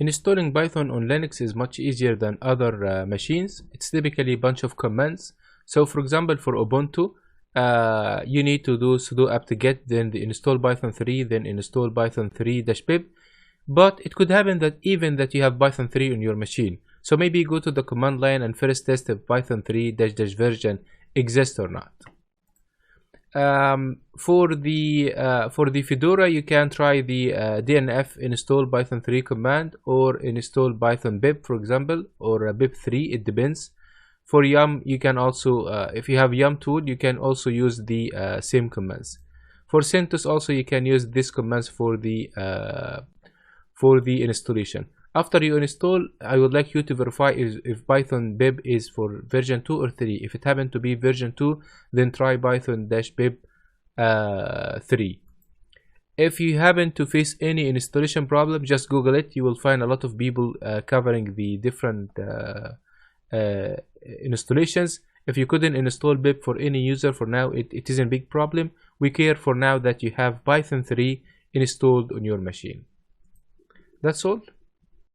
Installing Python on Linux is much easier than other machines. It's typically a bunch of commands. So for example, for Ubuntu, you need to do sudo apt-get, then the install Python 3, then install Python 3-pip. But it could happen that even that you have Python 3 on your machine. So maybe go to the command line and first test if Python 3 - version exists or not. For the Fedora, you can try the DNF install Python 3 command, or install Python pip, for example, or pip 3. It depends. For Yum, you can also, if you have Yum tool, you can also use the same commands. For CentOS, also you can use these commands for the installation. After you install, I would like you to verify if Python pip is for version 2 or 3. If it happened to be version 2, then try Python-pip 3. If you happen to face any installation problem, just Google it. You will find a lot of people covering the different installations. If you couldn't install pip for any user for now, it isn't a big problem. We care for now that you have Python 3 installed on your machine. That's all.